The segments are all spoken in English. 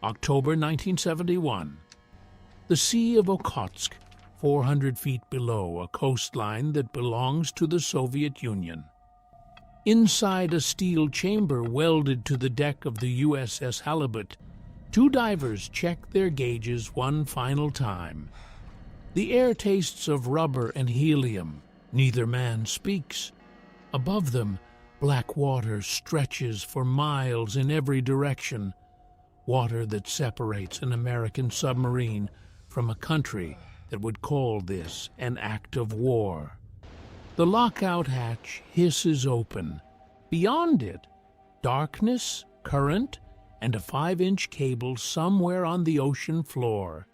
October 1971. The Sea of Okhotsk, 400 feet below a coastline that belongs to the Soviet Union. Inside a steel chamber welded to the deck of the USS Halibut, two divers check their gauges one final time. The air tastes of rubber and helium. Neither man speaks. Above them, black water stretches for miles in every direction, water that separates an American submarine from a country that would call this an act of war. The lockout hatch hisses open. Beyond it, darkness, current, and a 5-inch cable somewhere on the ocean floor,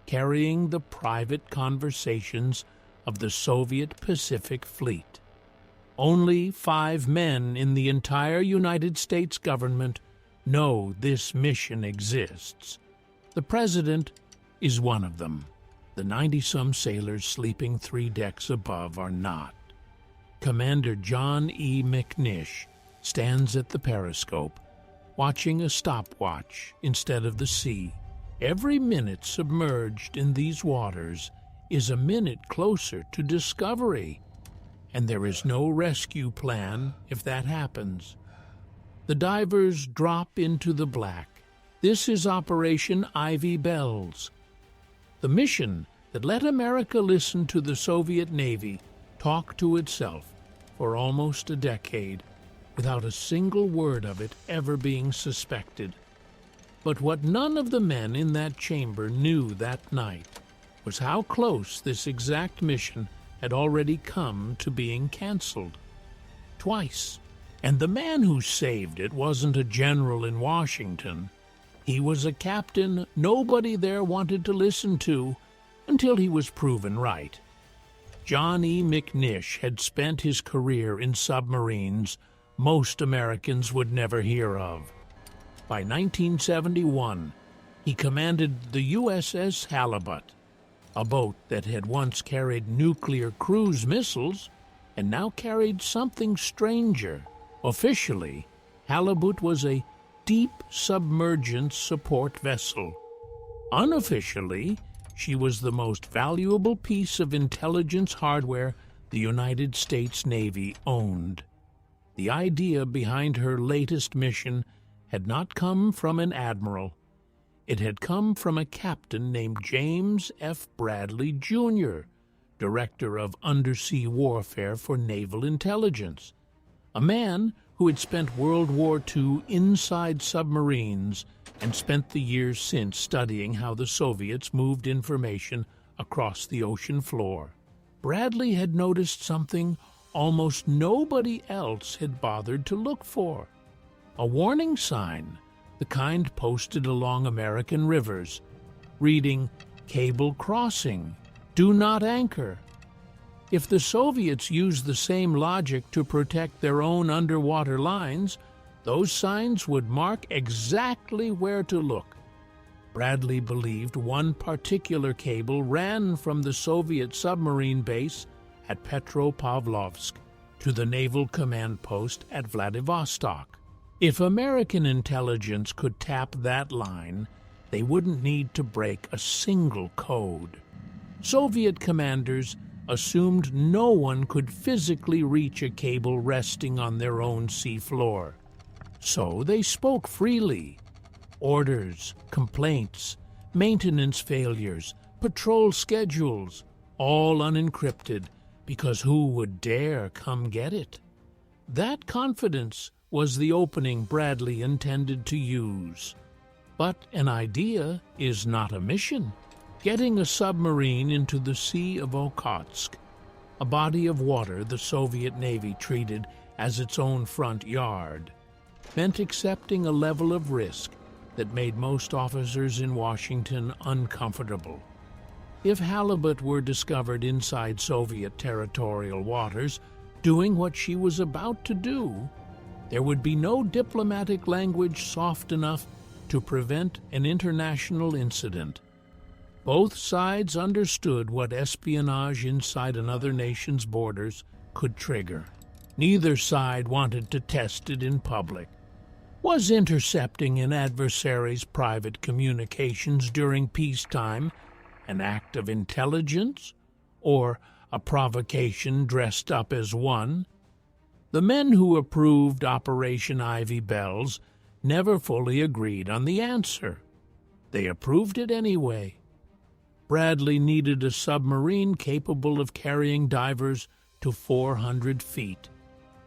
carrying the private conversations of the Soviet Pacific Fleet. Only 5 men in the entire United States government know this mission exists. The President is one of them. The 90-some sailors sleeping 3 decks above are not. Commander John E. McNish stands at the periscope, watching a stopwatch instead of the sea. Every minute submerged in these waters is a minute closer to discovery, and there is no rescue plan if that happens. The divers drop into the black. This is Operation Ivy Bells. The mission that let America listen to the Soviet Navy talk to itself for almost a decade without a single word of it ever being suspected. But what none of the men in that chamber knew that night was how close this exact mission had already come to being canceled. Twice. And the man who saved it wasn't a general in Washington. He was a captain nobody there wanted to listen to until he was proven right. John E. McNish had spent his career in submarines most Americans would never hear of. By 1971, he commanded the USS Halibut, a boat that had once carried nuclear cruise missiles and now carried something stranger. Officially, Halibut was a deep submergence support vessel. Unofficially, she was the most valuable piece of intelligence hardware the United States Navy owned. The idea behind her latest mission had not come from an admiral. It had come from a captain named James F. Bradley, Jr., Director of Undersea Warfare for Naval Intelligence, a man who had spent World War II inside submarines and spent the years since studying how the Soviets moved information across the ocean floor. Bradley had noticed something almost nobody else had bothered to look for. A warning sign, the kind posted along American rivers, reading, "Cable crossing, do not anchor." If the Soviets used the same logic to protect their own underwater lines, those signs would mark exactly where to look. Bradley believed one particular cable ran from the Soviet submarine base at Petropavlovsk to the naval command post at Vladivostok. If American intelligence could tap that line, they wouldn't need to break a single code. Soviet commanders assumed no one could physically reach a cable resting on their own seafloor. So they spoke freely. Orders, complaints, maintenance failures, patrol schedules, all unencrypted, because who would dare come get it? That confidence was the opening Bradley intended to use. But an idea is not a mission. Getting a submarine into the Sea of Okhotsk, a body of water the Soviet Navy treated as its own front yard, meant accepting a level of risk that made most officers in Washington uncomfortable. If Halibut were discovered inside Soviet territorial waters doing what she was about to do, there would be no diplomatic language soft enough to prevent an international incident. Both sides understood what espionage inside another nation's borders could trigger. Neither side wanted to test it in public. Was intercepting an adversary's private communications during peacetime an act of intelligence, or a provocation dressed up as one? The men who approved Operation Ivy Bells never fully agreed on the answer. They approved it anyway. Bradley needed a submarine capable of carrying divers to 400 feet,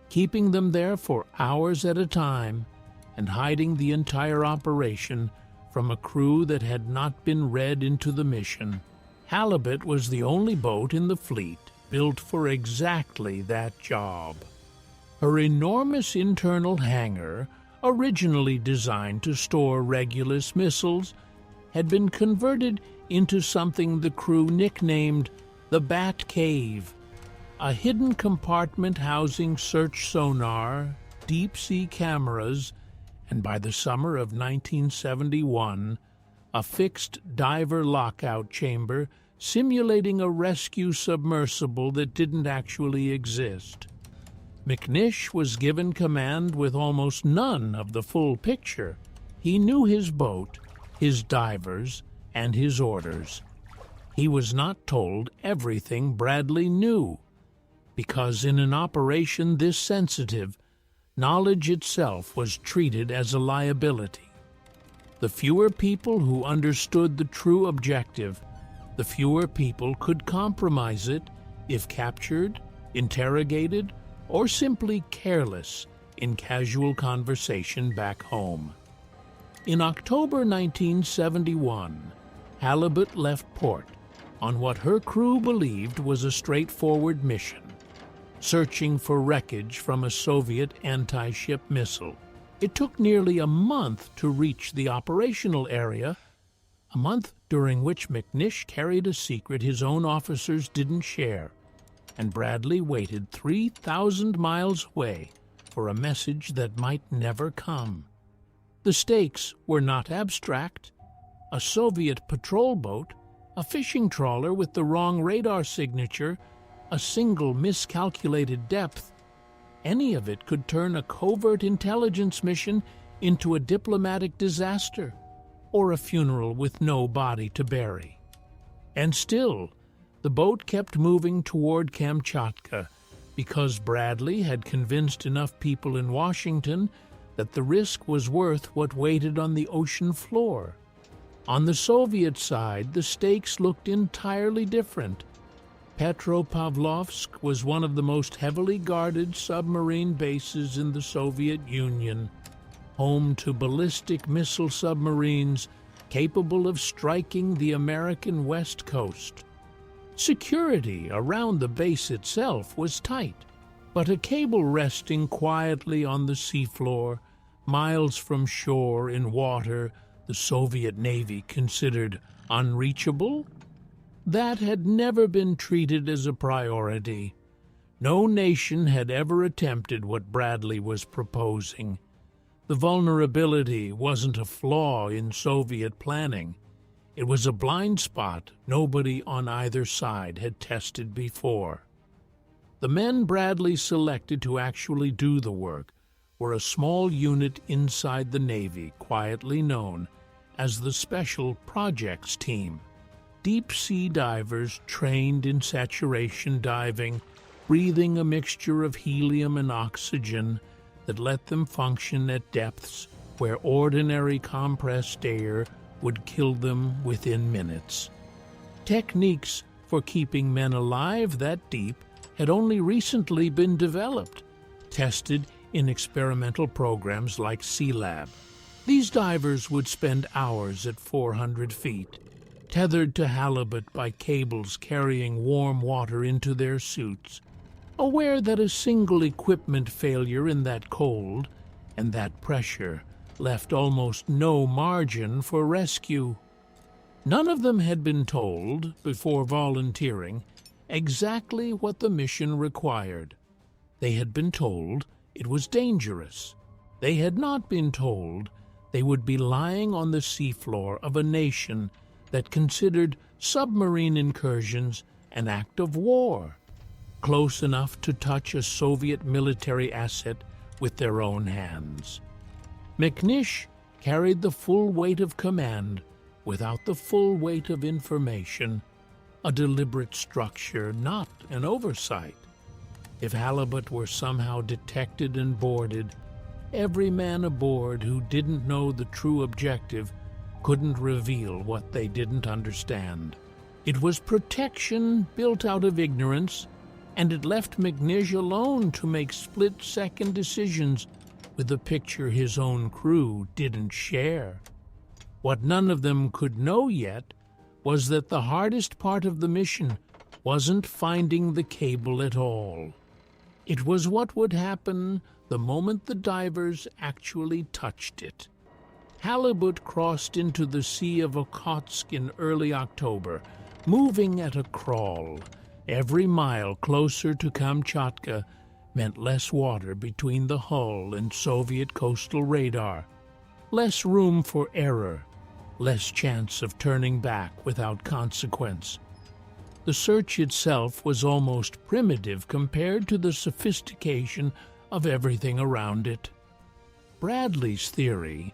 keeping them there for hours at a time, and hiding the entire operation from a crew that had not been read into the mission. Halibut was the only boat in the fleet built for exactly that job. Her enormous internal hangar, originally designed to store Regulus missiles, had been converted into something the crew nicknamed the Bat Cave, a hidden compartment housing search sonar, deep-sea cameras, and by the summer of 1971, a fixed diver lockout chamber simulating a rescue submersible that didn't actually exist. McNish was given command with almost none of the full picture. He knew his boat, his divers, and his orders. He was not told everything Bradley knew, because in an operation this sensitive, knowledge itself was treated as a liability. The fewer people who understood the true objective, the fewer people could compromise it if captured, interrogated, or simply careless in casual conversation back home. In October 1971, Halibut left port on what her crew believed was a straightforward mission, searching for wreckage from a Soviet anti-ship missile. It took nearly a month to reach the operational area, a month during which McNish carried a secret his own officers didn't share, and Bradley waited 3,000 miles away for a message that might never come. The stakes were not abstract. A Soviet patrol boat, a fishing trawler with the wrong radar signature, a single miscalculated depth, any of it could turn a covert intelligence mission into a diplomatic disaster or a funeral with no body to bury. And still, the boat kept moving toward Kamchatka because Bradley had convinced enough people in Washington that the risk was worth what waited on the ocean floor. On the Soviet side, the stakes looked entirely different. Petropavlovsk was one of the most heavily guarded submarine bases in the Soviet Union, home to ballistic missile submarines capable of striking the American West Coast. Security around the base itself was tight, but a cable resting quietly on the seafloor, miles from shore in water the Soviet Navy considered unreachable, that had never been treated as a priority. No nation had ever attempted what Bradley was proposing. The vulnerability wasn't a flaw in Soviet planning. It was a blind spot nobody on either side had tested before. The men Bradley selected to actually do the work were a small unit inside the Navy quietly known as the Special Projects Team. Deep-sea divers trained in saturation diving, breathing a mixture of helium and oxygen that let them function at depths where ordinary compressed air would kill them within minutes. Techniques for keeping men alive that deep had only recently been developed, tested in experimental programs like Sea Lab. These divers would spend hours at 400 feet, tethered to halibut by cables carrying warm water into their suits, aware that a single equipment failure in that cold and that pressure left almost no margin for rescue. None of them had been told, before volunteering, exactly what the mission required. They had been told it was dangerous. They had not been told they would be lying on the seafloor of a nation that considered submarine incursions an act of war, close enough to touch a Soviet military asset with their own hands. McNish carried the full weight of command without the full weight of information, a deliberate structure, not an oversight. If Halibut were somehow detected and boarded, every man aboard who didn't know the true objective couldn't reveal what they didn't understand. It was protection built out of ignorance, and it left McNish alone to make split-second decisions with a picture his own crew didn't share. What none of them could know yet was that the hardest part of the mission wasn't finding the cable at all. It was what would happen the moment the divers actually touched it. Halibut crossed into the Sea of Okhotsk in early October, moving at a crawl. Every mile closer to Kamchatka meant less water between the hull and Soviet coastal radar, less room for error, less chance of turning back without consequence. The search itself was almost primitive compared to the sophistication of everything around it. Bradley's theory,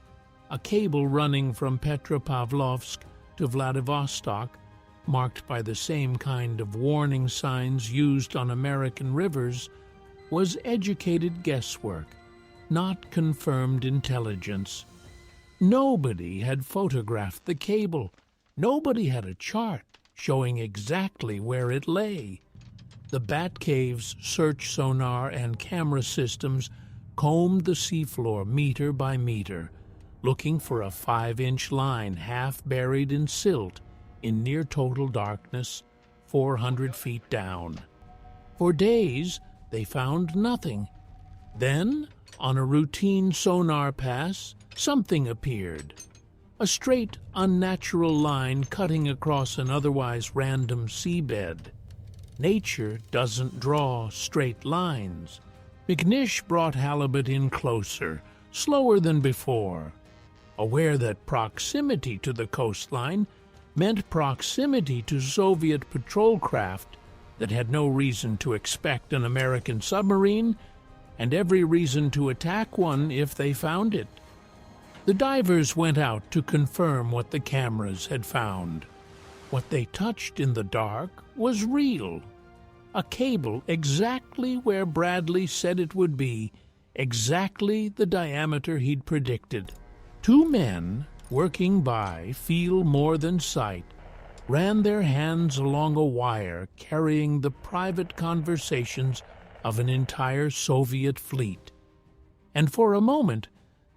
a cable running from Petropavlovsk to Vladivostok, marked by the same kind of warning signs used on American rivers, was educated guesswork, not confirmed intelligence. Nobody had photographed the cable. Nobody had a chart showing exactly where it lay. The Batcave's search sonar and camera systems combed the seafloor meter by meter, looking for a 5-inch line half buried in silt in near total darkness 400 feet down. For days, they found nothing. Then, on a routine sonar pass, something appeared. A straight, unnatural line cutting across an otherwise random seabed. Nature doesn't draw straight lines. McNish brought Halibut in closer, slower than before. Aware that proximity to the coastline meant proximity to Soviet patrol craft that had no reason to expect an American submarine and every reason to attack one if they found it. The divers went out to confirm what the cameras had found. What they touched in the dark was real. A cable exactly where Bradley said it would be, exactly the diameter he'd predicted. Two men, working by feel more than sight, ran their hands along a wire carrying the private conversations of an entire Soviet fleet. And for a moment,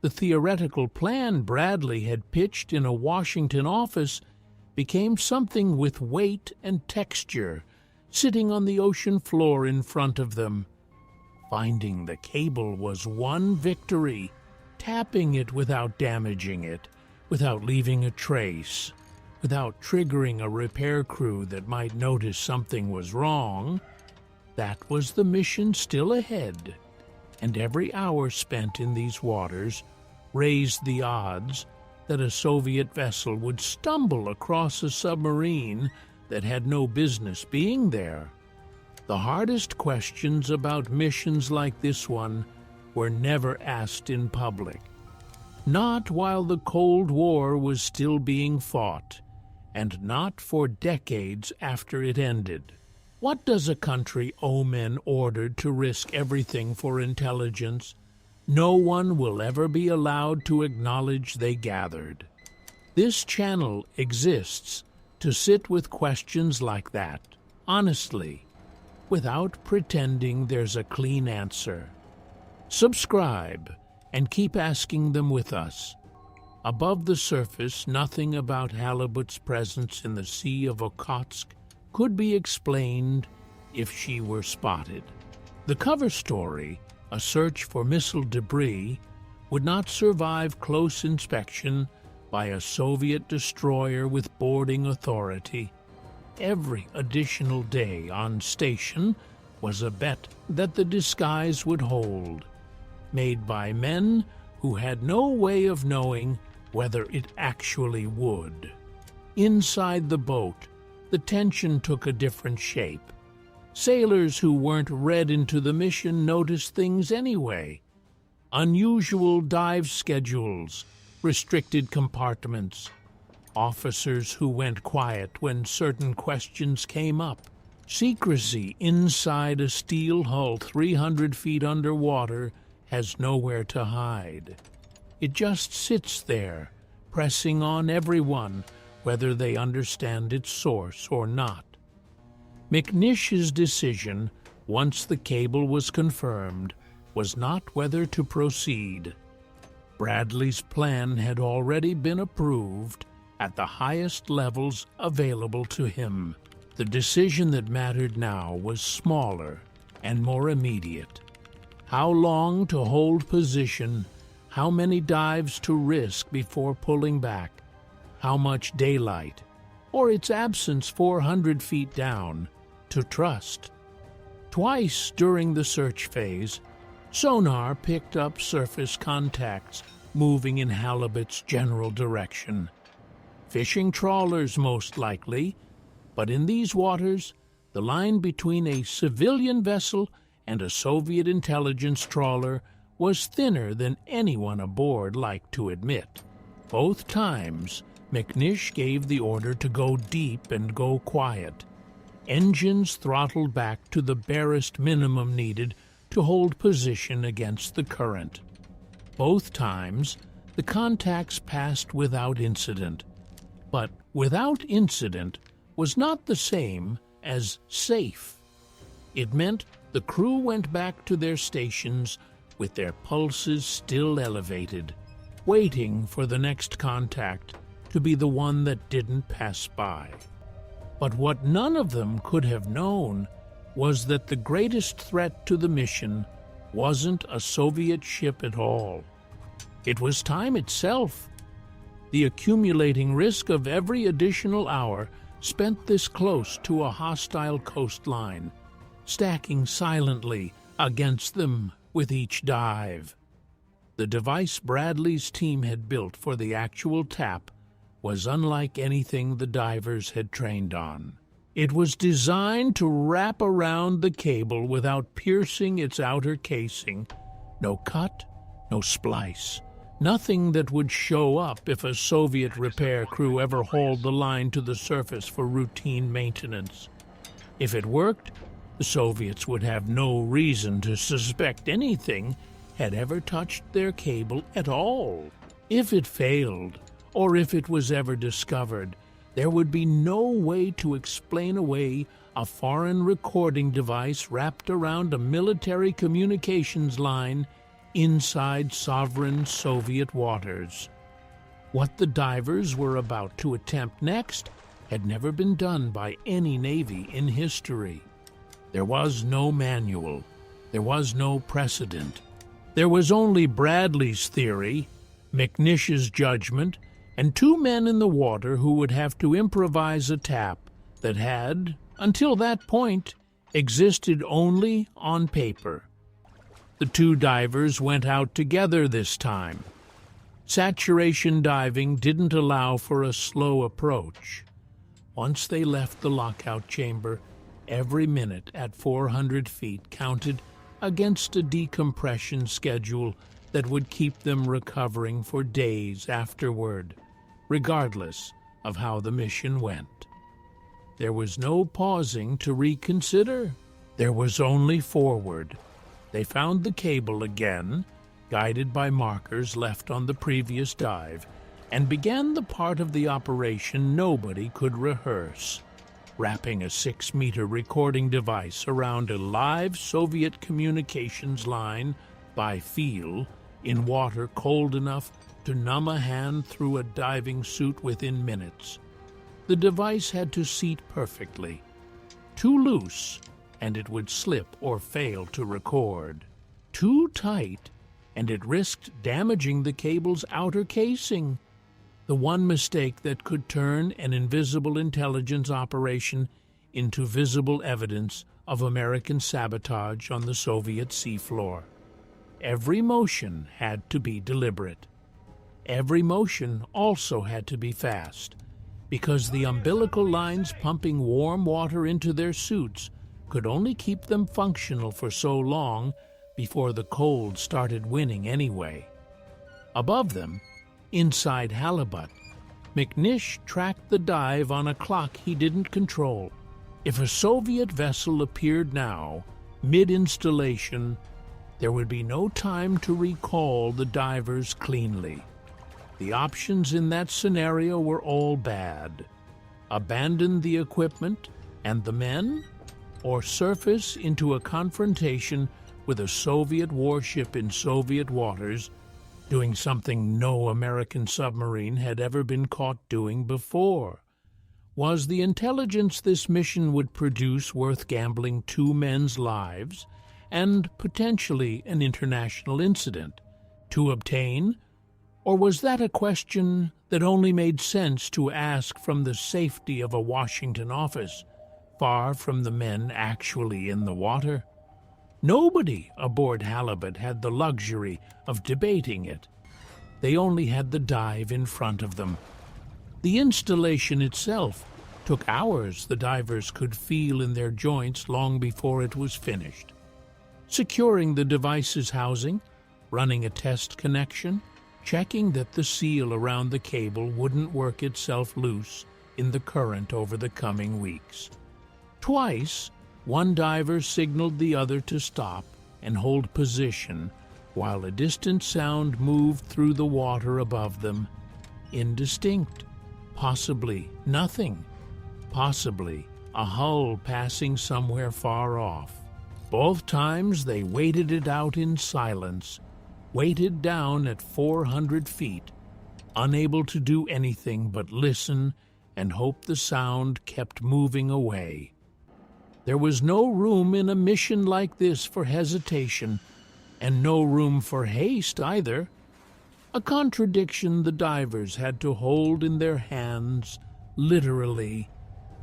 the theoretical plan Bradley had pitched in a Washington office became something with weight and texture, sitting on the ocean floor in front of them. Finding the cable was one victory. Tapping it without damaging it, without leaving a trace, without triggering a repair crew that might notice something was wrong, that was the mission still ahead. And every hour spent in these waters raised the odds that a Soviet vessel would stumble across a submarine that had no business being there. The hardest questions about missions like this one were never asked in public. Not while the Cold War was still being fought, and not for decades after it ended. What does a country owe men ordered to risk everything for intelligence no one will ever be allowed to acknowledge they gathered? This channel exists to sit with questions like that, honestly, without pretending there's a clean answer. Subscribe and keep asking them with us. Above the surface, nothing about Halibut's presence in the Sea of Okhotsk could be explained if she were spotted. The cover story, a search for missile debris, would not survive close inspection by a Soviet destroyer with boarding authority. Every additional day on station was a bet that the disguise would hold, made by men who had no way of knowing whether it actually would. Inside the boat, the tension took a different shape. Sailors who weren't read into the mission noticed things anyway. Unusual dive schedules, restricted compartments, officers who went quiet when certain questions came up, secrecy inside a steel hull 300 feet underwater has nowhere to hide. It just sits there, pressing on everyone, whether they understand its source or not. McNish's decision, once the cable was confirmed, was not whether to proceed. Bradley's plan had already been approved at the highest levels available to him. The decision that mattered now was smaller and more immediate. How long to hold position, how many dives to risk before pulling back, how much daylight, or its absence 400 feet down, to trust. Twice during the search phase, sonar picked up surface contacts moving in Halibut's general direction. Fishing trawlers most likely, but in these waters, the line between a civilian vessel and a Soviet intelligence trawler was thinner than anyone aboard liked to admit. Both times, McNish gave the order to go deep and go quiet. Engines throttled back to the barest minimum needed to hold position against the current. Both times, the contacts passed without incident. But without incident was not the same as safe. It meant the crew went back to their stations with their pulses still elevated, waiting for the next contact to be the one that didn't pass by. But what none of them could have known was that the greatest threat to the mission wasn't a Soviet ship at all. It was time itself. The accumulating risk of every additional hour spent this close to a hostile coastline, stacking silently against them with each dive. The device Bradley's team had built for the actual tap was unlike anything the divers had trained on. It was designed to wrap around the cable without piercing its outer casing. No cut, no splice, nothing that would show up if a Soviet repair crew ever hauled the line to the surface for routine maintenance. If it worked, the Soviets would have no reason to suspect anything had ever touched their cable at all. If it failed, or if it was ever discovered, there would be no way to explain away a foreign recording device wrapped around a military communications line inside sovereign Soviet waters. What the divers were about to attempt next had never been done by any navy in history. There was no manual. There was no precedent. There was only Bradley's theory, McNish's judgment, and two men in the water who would have to improvise a tap that had, until that point, existed only on paper. The two divers went out together this time. Saturation diving didn't allow for a slow approach. Once they left the lockout chamber, every minute at 400 feet counted against a decompression schedule that would keep them recovering for days afterward, regardless of how the mission went. There was no pausing to reconsider. There was only forward. They found the cable again, guided by markers left on the previous dive, and began the part of the operation nobody could rehearse, wrapping a 6-meter recording device around a live Soviet communications line by feel in water cold enough to numb a hand through a diving suit within minutes. The device had to seat perfectly. Too loose, and it would slip or fail to record. Too tight, and it risked damaging the cable's outer casing. The one mistake that could turn an invisible intelligence operation into visible evidence of American sabotage on the Soviet seafloor. Every motion had to be deliberate. Every motion also had to be fast, because the umbilical lines pumping warm water into their suits could only keep them functional for so long before the cold started winning anyway. Above them, inside Halibut, McNish tracked the dive on a clock he didn't control. If a Soviet vessel appeared now, mid-installation, there would be no time to recall the divers cleanly. The options in that scenario were all bad. Abandon the equipment and the men, or surface into a confrontation with a Soviet warship in Soviet waters, doing something no American submarine had ever been caught doing before. Was the intelligence this mission would produce worth gambling 2 men's lives and potentially an international incident to obtain? Or was that a question that only made sense to ask from the safety of a Washington office, far from the men actually in the water? Nobody aboard Halibut had the luxury of debating it. They only had the dive in front of them. The installation itself took hours the divers could feel in their joints long before it was finished. Securing the device's housing, running a test connection, checking that the seal around the cable wouldn't work itself loose in the current over the coming weeks. Twice, one diver signaled the other to stop and hold position while a distant sound moved through the water above them. Indistinct, possibly nothing, possibly a hull passing somewhere far off. Both times they waited it out in silence, waited down at 400 feet, unable to do anything but listen and hope the sound kept moving away. There was no room in a mission like this for hesitation, and no room for haste either. A contradiction the divers had to hold in their hands, literally,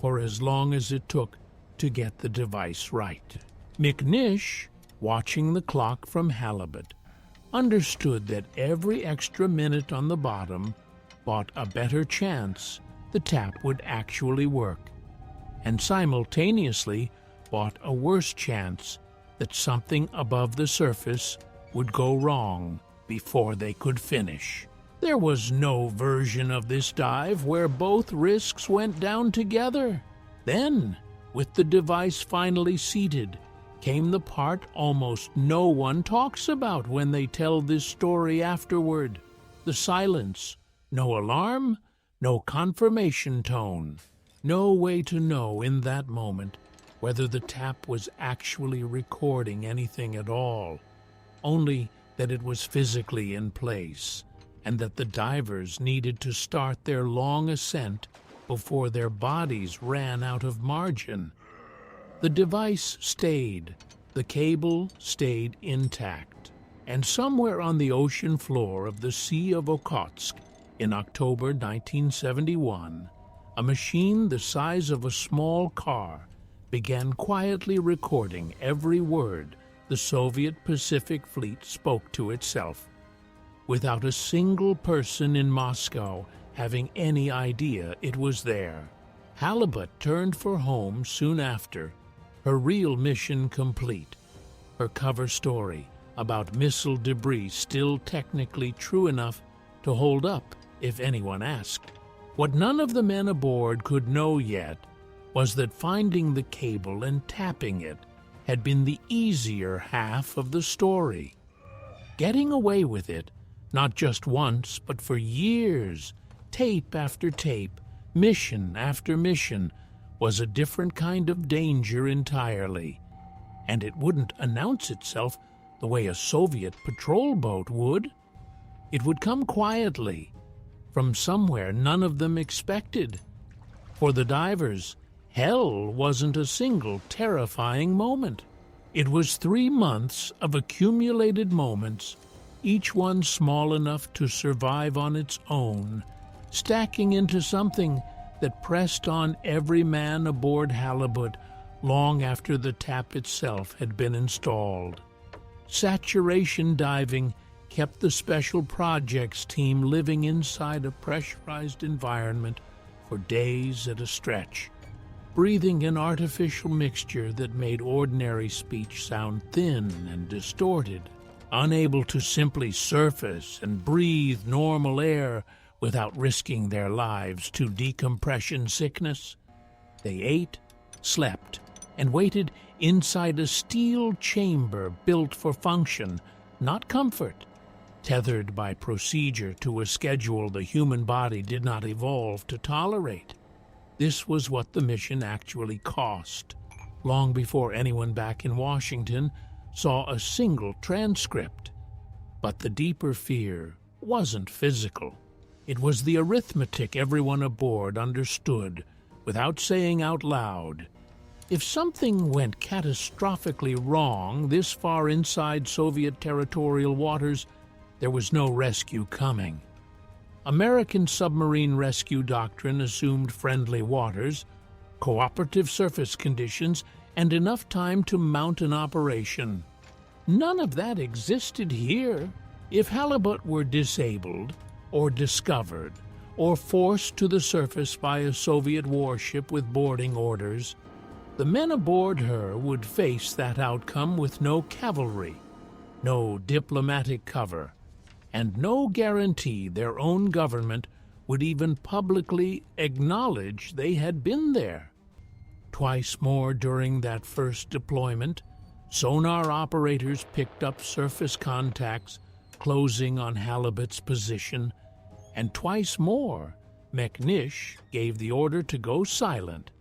for as long as it took to get the device right. McNish, watching the clock from Halibut, understood that every extra minute on the bottom bought a better chance the tap would actually work, and simultaneously bought a worse chance that something above the surface would go wrong before they could finish. There was no version of this dive where both risks went down together. Then, with the device finally seated, came the part almost no one talks about when they tell this story afterward. The silence. No alarm, no confirmation tone. No way to know in that moment whether the tap was actually recording anything at all, only that it was physically in place, and that the divers needed to start their long ascent before their bodies ran out of margin. The device stayed, the cable stayed intact, and somewhere on the ocean floor of the Sea of Okhotsk in October 1971, a machine the size of a small car began quietly recording every word the Soviet Pacific Fleet spoke to itself, without a single person in Moscow having any idea it was there. Halibut turned for home soon after, her real mission complete, her cover story about missile debris still technically true enough to hold up if anyone asked. What none of the men aboard could know yet was that finding the cable and tapping it had been the easier half of the story. Getting away with it, not just once, but for years, tape after tape, mission after mission, was a different kind of danger entirely, and it wouldn't announce itself the way a Soviet patrol boat would. It would come quietly, from somewhere none of them expected. For the divers, hell wasn't a single terrifying moment. It was 3 months of accumulated moments, each one small enough to survive on its own, stacking into something that pressed on every man aboard Halibut long after the tap itself had been installed. Saturation diving kept the special projects team living inside a pressurized environment for days at a stretch. breathing an artificial mixture that made ordinary speech sound thin and distorted, unable to simply surface and breathe normal air without risking their lives to decompression sickness. They ate, slept, and waited inside a steel chamber built for function, not comfort, tethered by procedure to a schedule the human body did not evolve to tolerate. This was what the mission actually cost, long before anyone back in Washington saw a single transcript. But the deeper fear wasn't physical. It was the arithmetic everyone aboard understood without saying out loud. If something went catastrophically wrong this far inside Soviet territorial waters, there was no rescue coming. American submarine rescue doctrine assumed friendly waters, cooperative surface conditions, and enough time to mount an operation. None of that existed here. If Halibut were disabled, or discovered, or forced to the surface by a Soviet warship with boarding orders, the men aboard her would face that outcome with no cavalry, no diplomatic cover, and no guarantee their own government would even publicly acknowledge they had been there. Twice more during that first deployment, sonar operators picked up surface contacts closing on Halibut's position, and twice more, McNish gave the order to go silent.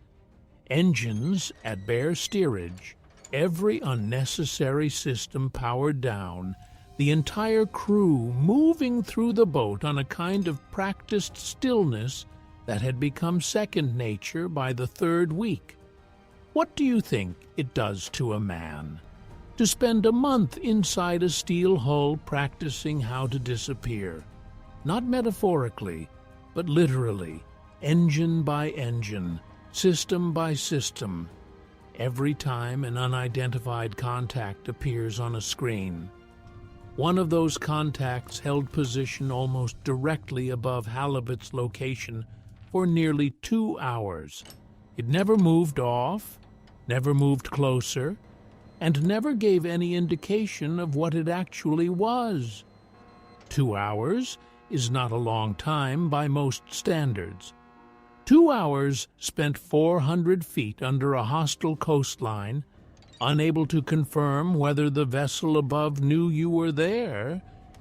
Engines at bare steerage, every unnecessary system powered down, the entire crew moving through the boat on a kind of practiced stillness that had become second nature by the third week. What do you think it does to a man to spend a month inside a steel hull practicing how to disappear? Not metaphorically, but literally, engine by engine, system by system, every time an unidentified contact appears on a screen. One of those contacts held position almost directly above Halibut's location for nearly 2 hours. It never moved off, never moved closer, and never gave any indication of what it actually was. 2 hours is not a long time by most standards. 2 hours spent 400 feet under a hostile coastline, unable to confirm whether the vessel above knew you were there,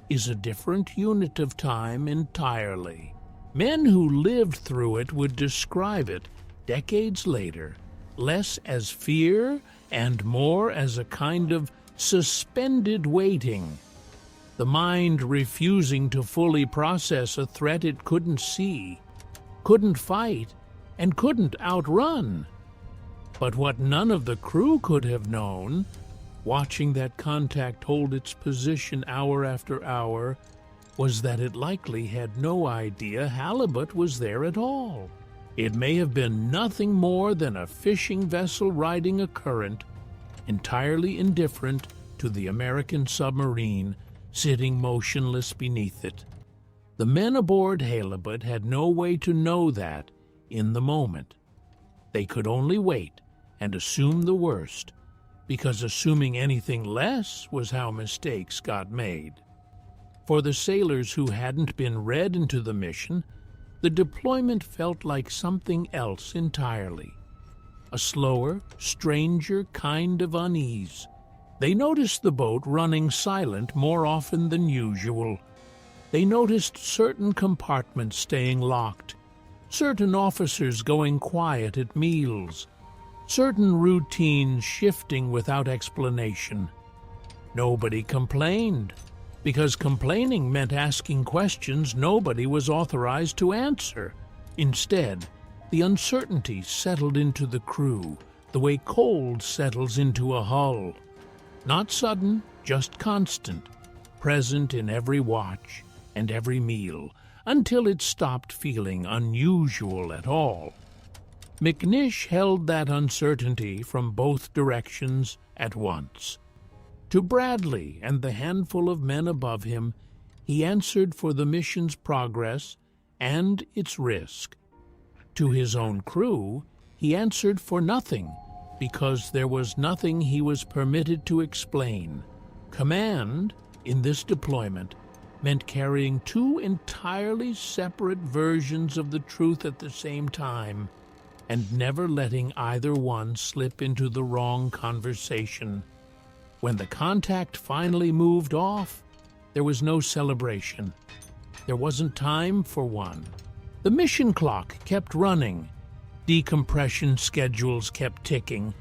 is a different unit of time entirely. Men who lived through it would describe it, decades later, less as fear and more as a kind of suspended waiting. The mind refusing to fully process a threat it couldn't see, couldn't fight, and couldn't outrun. But what none of the crew could have known, watching that contact hold its position hour after hour, was that it likely had no idea Halibut was there at all. It may have been nothing more than a fishing vessel riding a current, entirely indifferent to the American submarine sitting motionless beneath it. The men aboard Halibut had no way to know that in the moment. They could only wait and assume the worst, because assuming anything less was how mistakes got made. For the sailors who hadn't been read into the mission, the deployment felt like something else entirely. A slower, stranger kind of unease. They noticed the boat running silent more often than usual. They noticed certain compartments staying locked, certain officers going quiet at meals, certain routines shifting without explanation. Nobody complained, because complaining meant asking questions nobody was authorized to answer. Instead, the uncertainty settled into the crew, the way cold settles into a hull. Not sudden, just constant, present in every watch and every meal, until it stopped feeling unusual at all. McNish held that uncertainty from both directions at once. To Bradley and the handful of men above him, he answered for the mission's progress and its risk. To his own crew, he answered for nothing, because there was nothing he was permitted to explain. Command, in this deployment, meant carrying two entirely separate versions of the truth at the same time, and never letting either one slip into the wrong conversation. When the contact finally moved off, there was no celebration. There wasn't time for one. The mission clock kept running, decompression schedules kept ticking,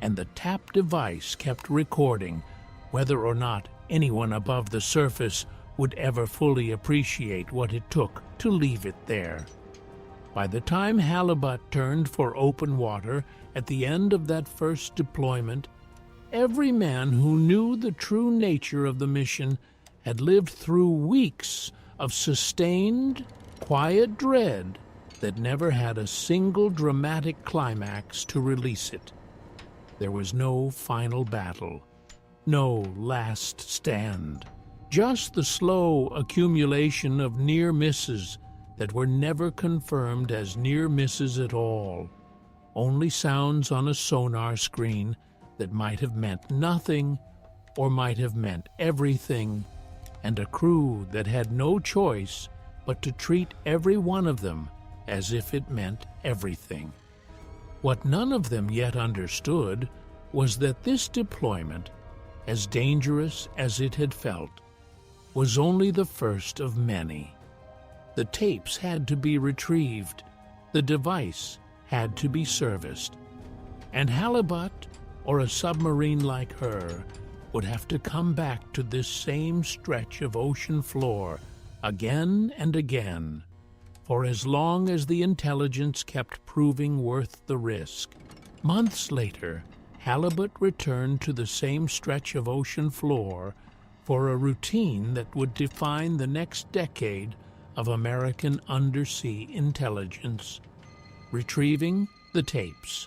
and the TAP device kept recording whether or not anyone above the surface would ever fully appreciate what it took to leave it there. By the time Halibut turned for open water at the end of that first deployment, every man who knew the true nature of the mission had lived through weeks of sustained, quiet dread that never had a single dramatic climax to release it. There was no final battle, no last stand, just the slow accumulation of near misses that were never confirmed as near misses at all. Only sounds on a sonar screen that might have meant nothing or might have meant everything, and a crew that had no choice but to treat every one of them as if it meant everything. What none of them yet understood was that this deployment, as dangerous as it had felt, was only the first of many. The tapes had to be retrieved, the device had to be serviced, and Halibut, or a submarine like her, would have to come back to this same stretch of ocean floor again and again, for as long as the intelligence kept proving worth the risk. Months later, Halibut returned to the same stretch of ocean floor for a routine that would define the next decade of American undersea intelligence: retrieving the tapes.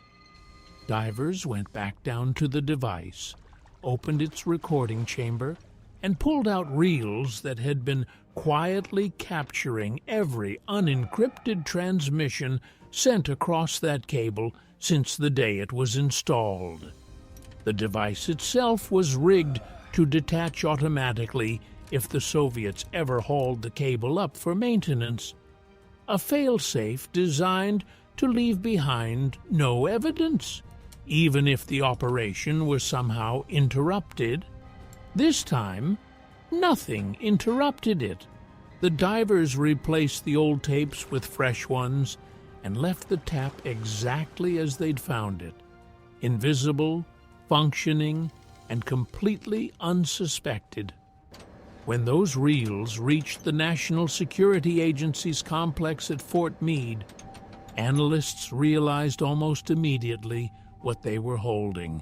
Divers went back down to the device, opened its recording chamber, and pulled out reels that had been quietly capturing every unencrypted transmission sent across that cable since the day it was installed. The device itself was rigged to detach automatically if the Soviets ever hauled the cable up for maintenance, a failsafe designed to leave behind no evidence, even if the operation was somehow interrupted. This time, nothing interrupted it. The divers replaced the old tapes with fresh ones and left the tap exactly as they'd found it, invisible, functioning, and completely unsuspected. When those reels reached the National Security Agency's complex at Fort Meade, analysts realized almost immediately what they were holding.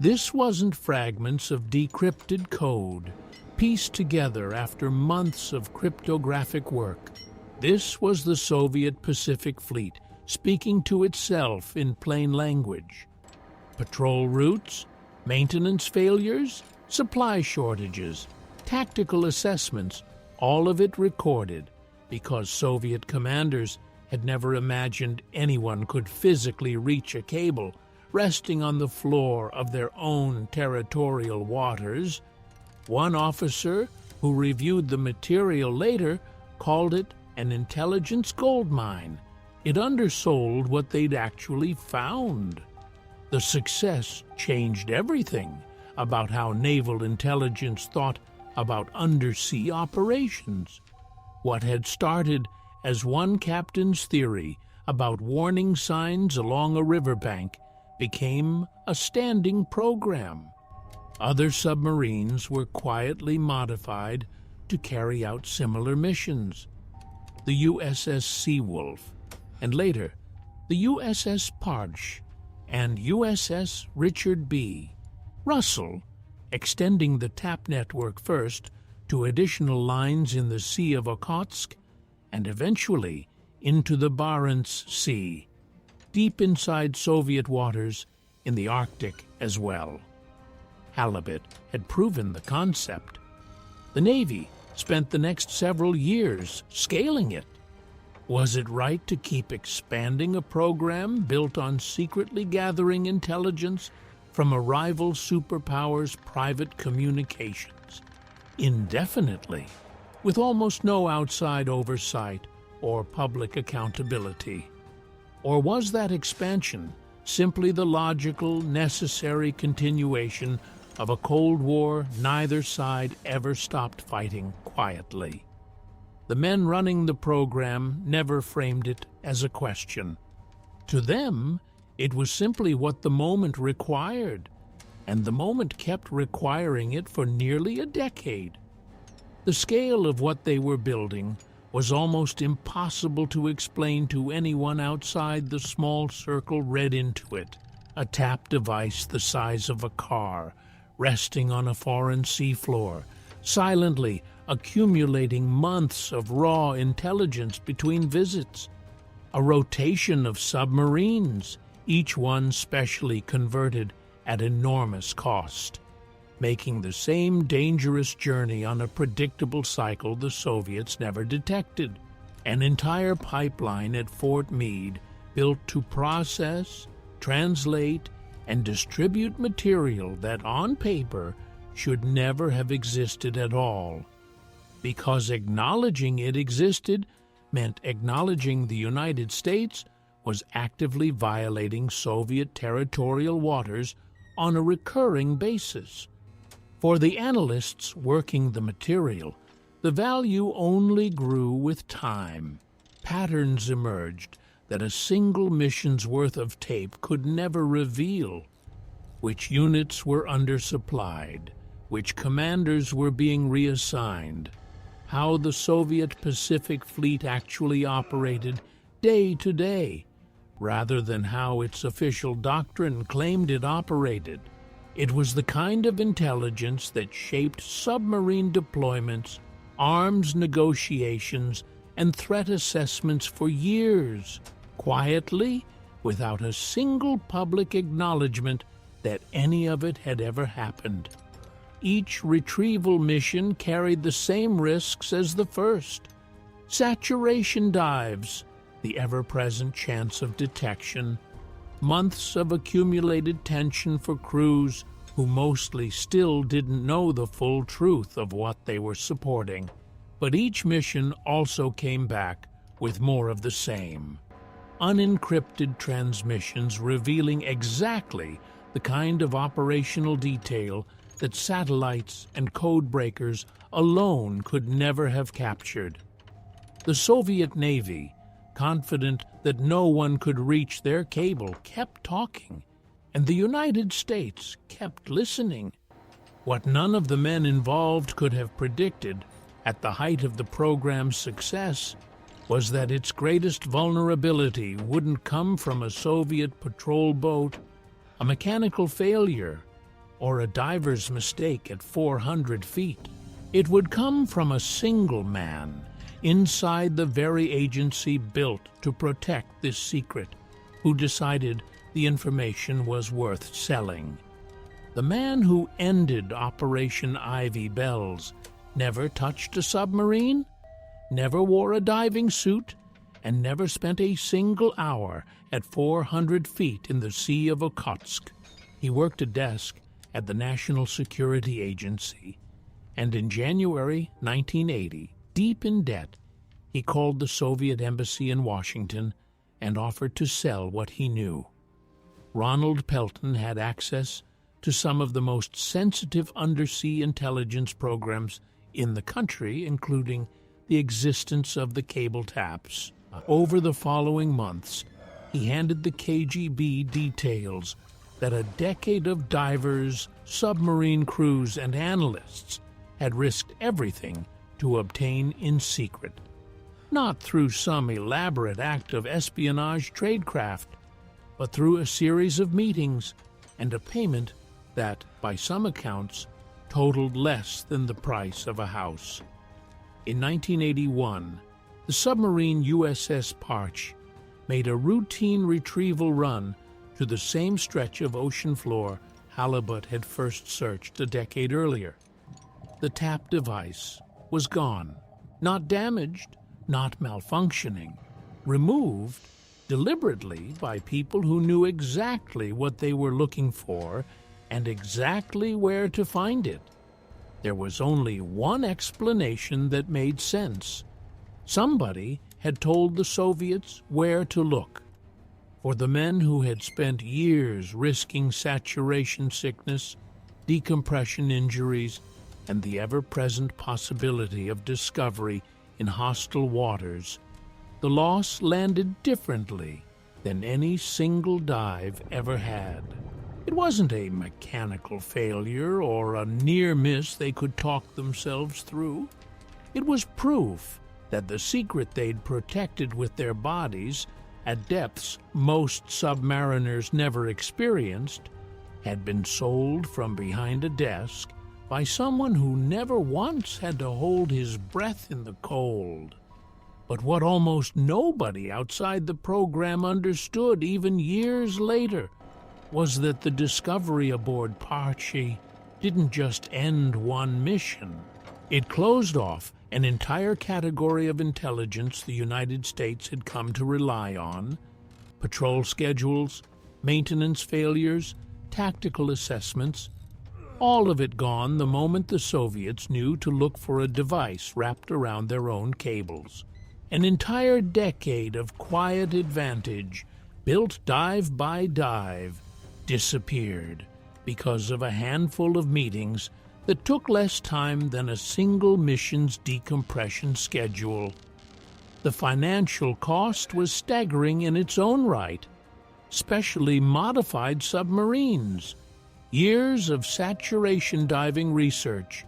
This wasn't fragments of decrypted code, pieced together after months of cryptographic work. This was the Soviet Pacific Fleet speaking to itself in plain language. Patrol routes, maintenance failures, supply shortages, tactical assessments, all of it recorded, because Soviet commanders had never imagined anyone could physically reach a cable resting on the floor of their own territorial waters. One officer who reviewed the material later called it an intelligence goldmine. It undersold what they'd actually found. The success changed everything about how naval intelligence thought about undersea operations. What had started as one captain's theory about warning signs along a riverbank became a standing program. Other submarines were quietly modified to carry out similar missions. The USS Seawolf, and later the USS Parch and USS Richard B. Russell, extending the TAP network first to additional lines in the Sea of Okhotsk and eventually into the Barents Sea, deep inside Soviet waters in the Arctic as well. Halibut had proven the concept. The Navy spent the next several years scaling it. Was it right to keep expanding a program built on secretly gathering intelligence from a rival superpower's private communications, indefinitely, with almost no outside oversight or public accountability? Or was that expansion simply the logical, necessary continuation of a Cold War neither side ever stopped fighting quietly? The men running the program never framed it as a question. To them, it was simply what the moment required, and the moment kept requiring it for nearly a decade. The scale of what they were building was almost impossible to explain to anyone outside the small circle read into it. A tap device the size of a car, resting on a foreign seafloor, silently accumulating months of raw intelligence between visits. A rotation of submarines, each one specially converted at enormous cost, making the same dangerous journey on a predictable cycle the Soviets never detected. An entire pipeline at Fort Meade built to process, translate, and distribute material that on paper should never have existed at all. Because acknowledging it existed meant acknowledging the United States was actively violating Soviet territorial waters on a recurring basis. For the analysts working the material, the value only grew with time. Patterns emerged that a single mission's worth of tape could never reveal: which units were undersupplied, which commanders were being reassigned, how the Soviet Pacific Fleet actually operated day to day, rather than how its official doctrine claimed it operated. It was the kind of intelligence that shaped submarine deployments, arms negotiations, and threat assessments for years, quietly, without a single public acknowledgement that any of it had ever happened. Each retrieval mission carried the same risks as the first: saturation dives, the ever-present chance of detection, months of accumulated tension for crews who mostly still didn't know the full truth of what they were supporting. But each mission also came back with more of the same: unencrypted transmissions revealing exactly the kind of operational detail that satellites and code breakers alone could never have captured. The Soviet Navy, confident that no one could reach their cable, kept talking, and the United States kept listening. What none of the men involved could have predicted at the height of the program's success was that its greatest vulnerability wouldn't come from a Soviet patrol boat, a mechanical failure, or a diver's mistake at 400 feet. It would come from a single man inside the very agency built to protect this secret, who decided the information was worth selling. The man who ended Operation Ivy Bells never touched a submarine, never wore a diving suit, and never spent a single hour at 400 feet in the Sea of Okhotsk. He worked a desk at the National Security Agency, and in January 1980, deep in debt, he called the Soviet embassy in Washington and offered to sell what he knew. Ronald Pelton had access to some of the most sensitive undersea intelligence programs in the country, including the existence of the cable taps. Over the following months, he handed the KGB details that a decade of divers, submarine crews, and analysts had risked everything to obtain in secret. Not through some elaborate act of espionage tradecraft, but through a series of meetings and a payment that, by some accounts, totaled less than the price of a house. In 1981, the submarine USS Parch made a routine retrieval run to the same stretch of ocean floor Halibut had first searched a decade earlier. The tap device was gone, not damaged, not malfunctioning, removed deliberately by people who knew exactly what they were looking for and exactly where to find it. There was only one explanation that made sense. Somebody had told the Soviets where to look. For the men who had spent years risking saturation sickness, decompression injuries, and the ever-present possibility of discovery in hostile waters, the loss landed differently than any single dive ever had. It wasn't a mechanical failure or a near miss they could talk themselves through. It was proof that the secret they'd protected with their bodies at depths most submariners never experienced had been sold from behind a desk by someone who never once had to hold his breath in the cold. But what almost nobody outside the program understood even years later was that the discovery aboard Parche didn't just end one mission. It closed off an entire category of intelligence the United States had come to rely on: patrol schedules, maintenance failures, tactical assessments, all of it gone the moment the Soviets knew to look for a device wrapped around their own cables. An entire decade of quiet advantage, built dive by dive, disappeared because of a handful of meetings that took less time than a single mission's decompression schedule. The financial cost was staggering in its own right. Specially modified submarines, years of saturation diving research,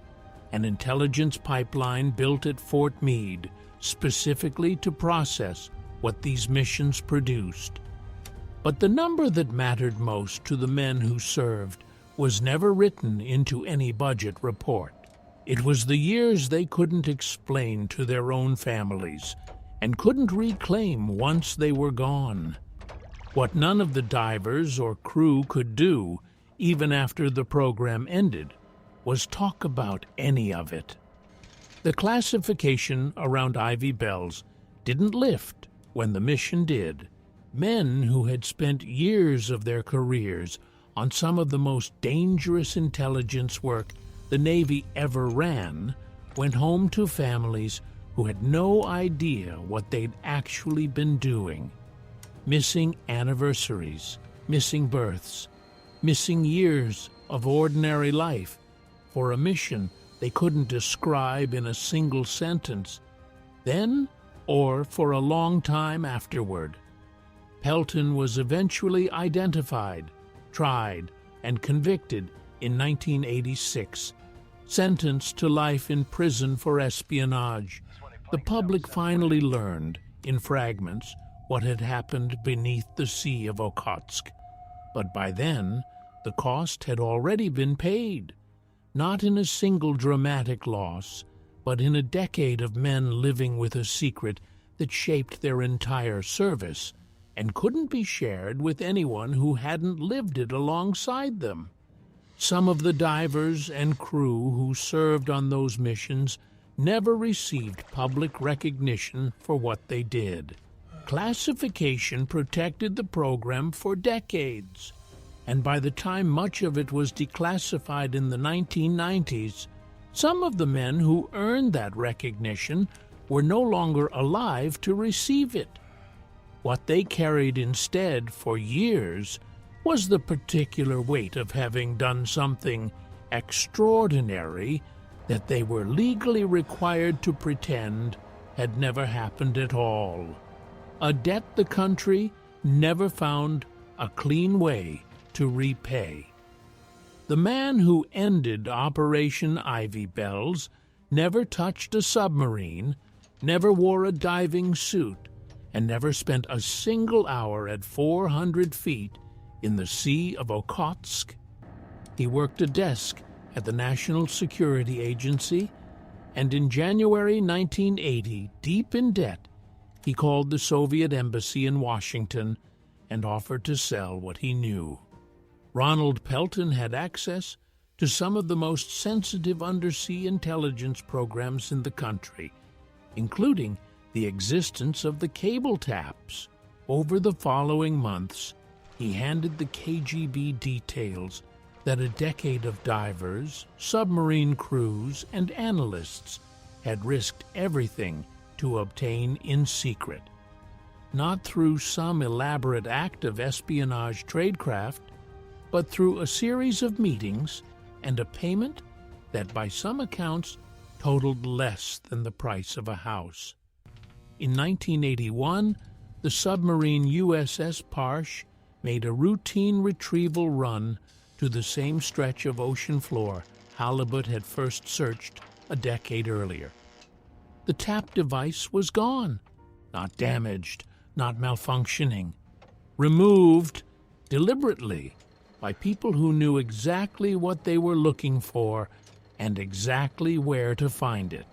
an intelligence pipeline built at Fort Meade specifically to process what these missions produced. But the number that mattered most to the men who served was never written into any budget report. It was the years they couldn't explain to their own families and couldn't reclaim once they were gone. What none of the divers or crew could do, even after the program ended, was talk about any of it. The classification around Ivy Bells didn't lift when the mission did. Men who had spent years of their careers on some of the most dangerous intelligence work the Navy ever ran went home to families who had no idea what they'd actually been doing. Missing anniversaries, missing births, missing years of ordinary life for a mission they couldn't describe in a single sentence, then or for a long time afterward. Pelton was eventually identified, tried, and convicted in 1986, sentenced to life in prison for espionage. The public finally learned, in fragments, what had happened beneath the Sea of Okhotsk. But by then, the cost had already been paid, not in a single dramatic loss, but in a decade of men living with a secret that shaped their entire service and couldn't be shared with anyone who hadn't lived it alongside them. Some of the divers and crew who served on those missions never received public recognition for what they did. Classification protected the program for decades, and by the time much of it was declassified in the 1990s, some of the men who earned that recognition were no longer alive to receive it. What they carried instead for years was the particular weight of having done something extraordinary that they were legally required to pretend had never happened at all. A debt the country never found a clean way to repay. The man who ended Operation Ivy Bells never touched a submarine, never wore a diving suit, and never spent a single hour at 400 feet in the Sea of Okhotsk. He worked a desk at the National Security Agency, and in January 1980, deep in debt, he called the Soviet embassy in Washington and offered to sell what he knew. Ronald Pelton had access to some of the most sensitive undersea intelligence programs in the country, including the existence of the cable taps. Over the following months, he handed the KGB details that a decade of divers, submarine crews, and analysts had risked everything to obtain in secret, not through some elaborate act of espionage tradecraft, but through a series of meetings and a payment that by some accounts totaled less than the price of a house. In 1981, the submarine USS Parsh made a routine retrieval run to the same stretch of ocean floor Halibut had first searched a decade earlier. The tap device was gone, not damaged, not malfunctioning, removed deliberately by people who knew exactly what they were looking for and exactly where to find it.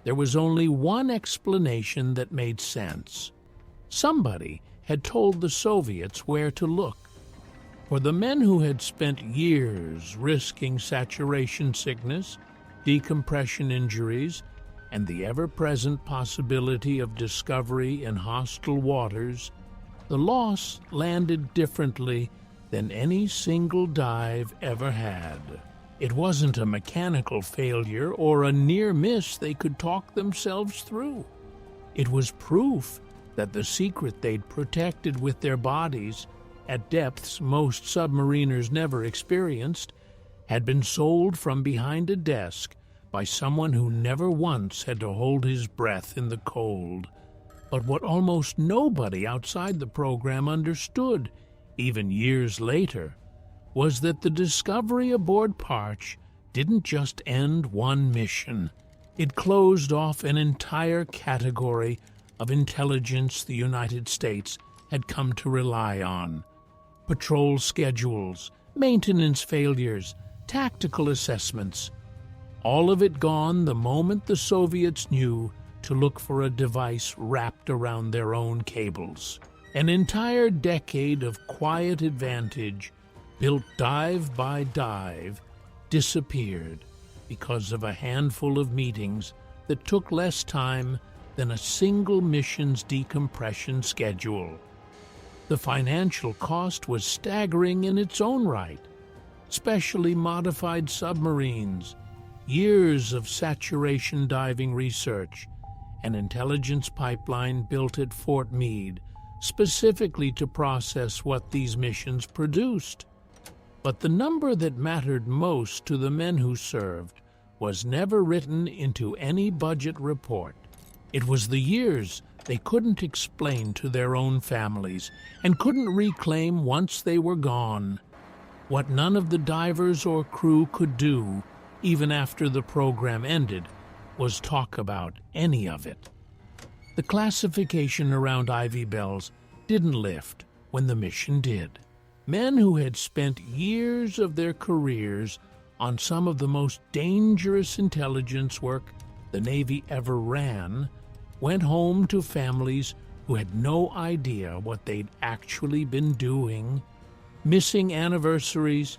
There was only one explanation that made sense. Somebody had told the Soviets where to look. For the men who had spent years risking saturation sickness, decompression injuries, and the ever-present possibility of discovery in hostile waters, the loss landed differently than any single dive ever had. It wasn't a mechanical failure or a near miss they could talk themselves through. It was proof that the secret they'd protected with their bodies, at depths most submariners never experienced, had been sold from behind a desk by someone who never once had to hold his breath in the cold. But what almost nobody outside the program understood, even years later, was that the discovery aboard Parch didn't just end one mission. It closed off an entire category of intelligence the United States had come to rely on. Patrol schedules, maintenance failures, tactical assessments, all of it gone the moment the Soviets knew to look for a device wrapped around their own cables. An entire decade of quiet advantage, built dive by dive, disappeared because of a handful of meetings that took less time than a single mission's decompression schedule. The financial cost was staggering in its own right. Specially modified submarines, years of saturation diving research, an intelligence pipeline built at Fort Meade specifically to process what these missions produced. But the number that mattered most to the men who served was never written into any budget report. It was the years they couldn't explain to their own families and couldn't reclaim once they were gone. What none of the divers or crew could do, even after the program ended, was talk about any of it. The classification around Ivy Bells didn't lift when the mission did. Men who had spent years of their careers on some of the most dangerous intelligence work the Navy ever ran went home to families who had no idea what they'd actually been doing, missing anniversaries,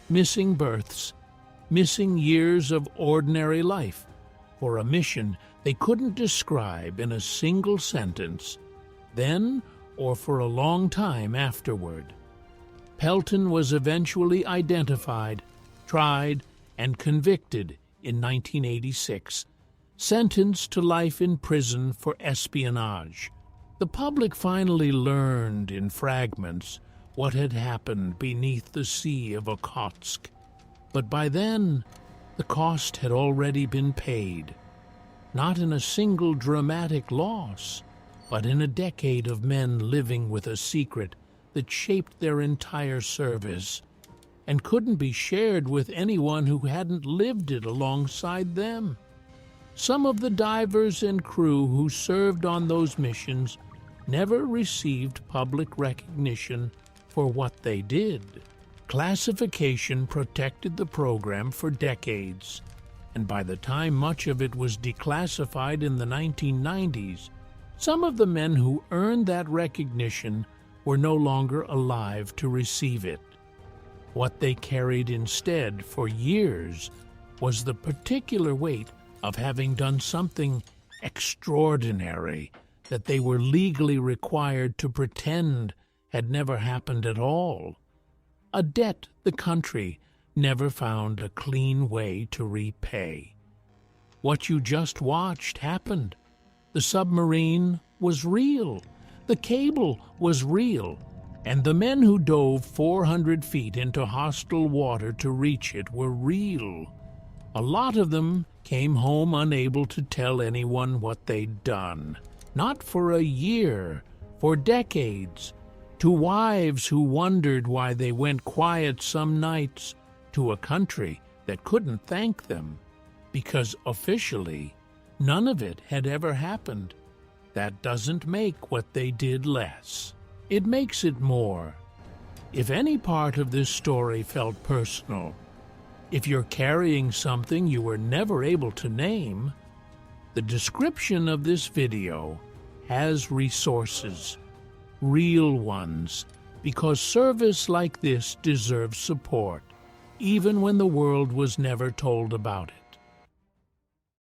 missing births, missing years of ordinary life for a mission they couldn't describe in a single sentence, then or for a long time afterward. Pelton was eventually identified, tried, and convicted in 1986, sentenced to life in prison for espionage. The public finally learned in fragments what had happened beneath the Sea of Okhotsk. But by then, the cost had already been paid, not in a single dramatic loss, but in a decade of men living with a secret that shaped their entire service and couldn't be shared with anyone who hadn't lived it alongside them. Some of the divers and crew who served on those missions never received public recognition for what they did. Classification protected the program for decades, and by the time much of it was declassified in the 1990s, some of the men who earned that recognition were no longer alive to receive it. What they carried instead for years was the particular weight of having done something extraordinary that they were legally required to pretend had never happened at all. A debt the country never found a clean way to repay. What you just watched happened. The submarine was real. The cable was real. And the men who dove 400 feet into hostile water to reach it were real. A lot of them came home unable to tell anyone what they'd done. Not for a year, for decades. To wives who wondered why they went quiet some nights. To a country that couldn't thank them. Because officially, none of it had ever happened. That doesn't make what they did less. It makes it more. If any part of this story felt personal, if you're carrying something you were never able to name, the description of this video has resources, real ones, because service like this deserves support, even when the world was never told about it.